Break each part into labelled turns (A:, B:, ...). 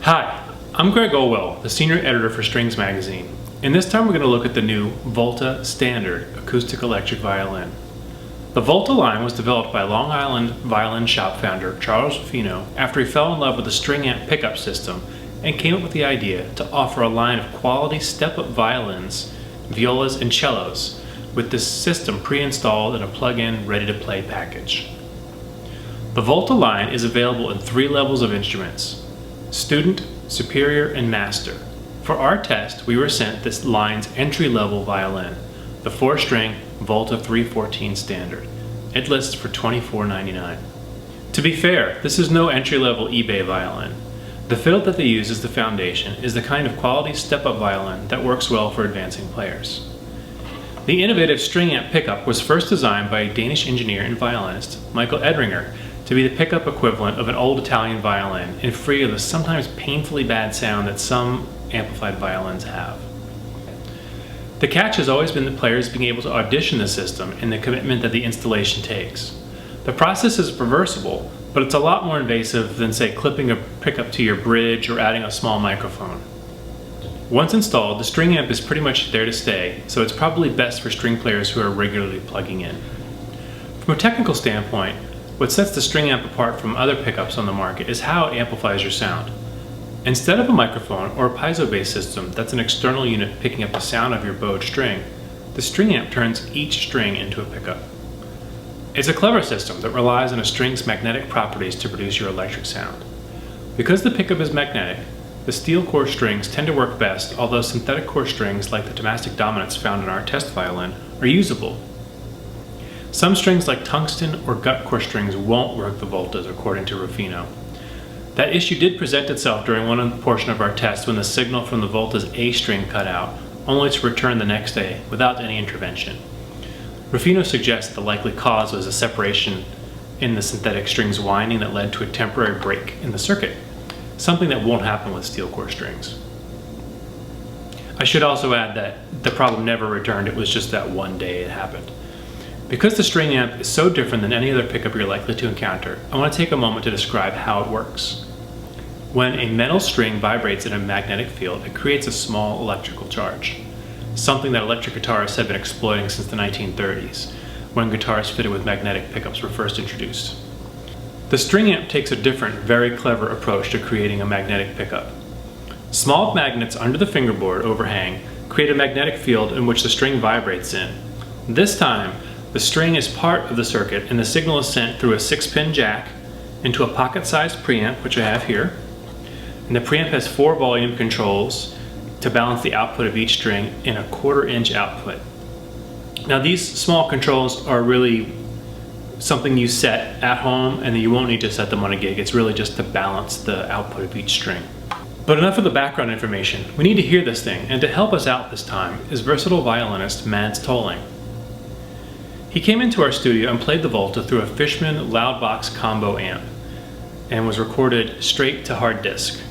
A: Hi, I'm Greg Olwell, the senior editor for Strings Magazine, and this time we're going to look at the new Volta Standard Acoustic-Electric Violin. The Volta line was developed by Long Island violin shop founder Charles Ruffino after he fell in love with the string amp pickup system and came up with the idea to offer a line of quality step-up violins, violas, and cellos with this system pre-installed in a plug-in, ready-to-play package. The Volta line is available in 3 levels of instruments: Student, Superior, and Master. For our test, we were sent this line's entry-level violin, the 4-string Volta 314 Standard. It lists for $24.99. To be fair, this is no entry-level eBay violin. The fiddle that they use as the foundation is the kind of quality step-up violin that works well for advancing players. The innovative string amp pickup was first designed by a Danish engineer and violinist, Michael Edringer, to be the pickup equivalent of an old Italian violin and free of the sometimes painfully bad sound that some amplified violins have. The catch has always been the players being able to audition the system and the commitment that the installation takes. The process is reversible, but it's a lot more invasive than, say, clipping a pickup to your bridge or adding a small microphone. Once installed, the string amp is pretty much there to stay, so it's probably best for string players who are regularly plugging in. From a technical standpoint, what sets the string amp apart from other pickups on the market is how it amplifies your sound. Instead of a microphone or a piezo-based system that's an external unit picking up the sound of your bowed string, the string amp turns each string into a pickup. It's a clever system that relies on a string's magnetic properties to produce your electric sound. Because the pickup is magnetic, the steel core strings tend to work best, although synthetic core strings like the domestic dominants found in our test violin are usable. Some strings like tungsten or gut core strings won't work the Voltas, according to Ruffino. That issue did present itself during one portion of our test when the signal from the Volta's A string cut out, only to return the next day without any intervention. Ruffino suggests the likely cause was a separation in the synthetic string's winding that led to a temporary break in the circuit, something that won't happen with steel core strings. I should also add that the problem never returned, it was just that one day it happened. Because the string amp is so different than any other pickup you're likely to encounter, I want to take a moment to describe how it works. When a metal string vibrates in a magnetic field, it creates a small electrical charge, something that electric guitarists have been exploiting since the 1930s, when guitars fitted with magnetic pickups were first introduced. The string amp takes a different, very clever approach to creating a magnetic pickup. Small magnets under the fingerboard overhang create a magnetic field in which the string vibrates in. This time, the string is part of the circuit and the signal is sent through a 6-pin jack into a pocket-sized preamp, which I have here. And the preamp has 4 volume controls to balance the output of each string in a 1/4 inch output. Now these small controls are really something you set at home and you won't need to set them on a gig. It's really just to balance the output of each string. But enough of the background information. We need to hear this thing, and to help us out this time is versatile violinist Mads Tolling. He came into our studio and played the Volta through a Fishman Loudbox combo amp and was recorded straight to hard disk.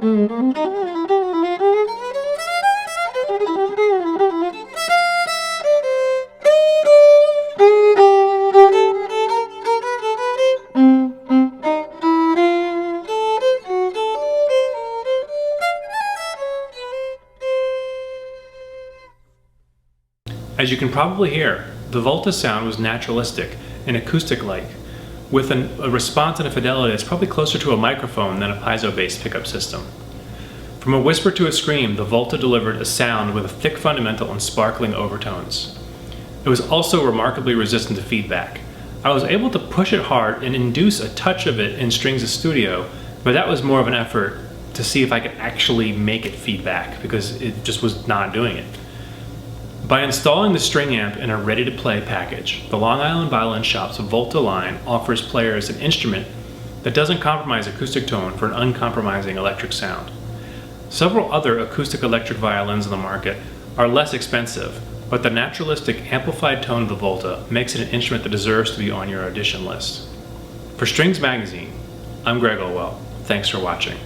A: As you can probably hear, the Volta sound was naturalistic and acoustic-like, with a response and a fidelity that's probably closer to a microphone than a piezo-based pickup system. From a whisper to a scream, the Volta delivered a sound with a thick fundamental and sparkling overtones. It was also remarkably resistant to feedback. I was able to push it hard and induce a touch of it in Strings' studio, but that was more of an effort to see if I could actually make it feedback, because it just was not doing it. By installing the string amp in a ready-to-play package, the Long Island Violin Shop's Volta line offers players an instrument that doesn't compromise acoustic tone for an uncompromising electric sound. Several other acoustic-electric violins in the market are less expensive, but the naturalistic amplified tone of the Volta makes it an instrument that deserves to be on your audition list. For Strings Magazine, I'm Greg Olwell. Thanks for watching.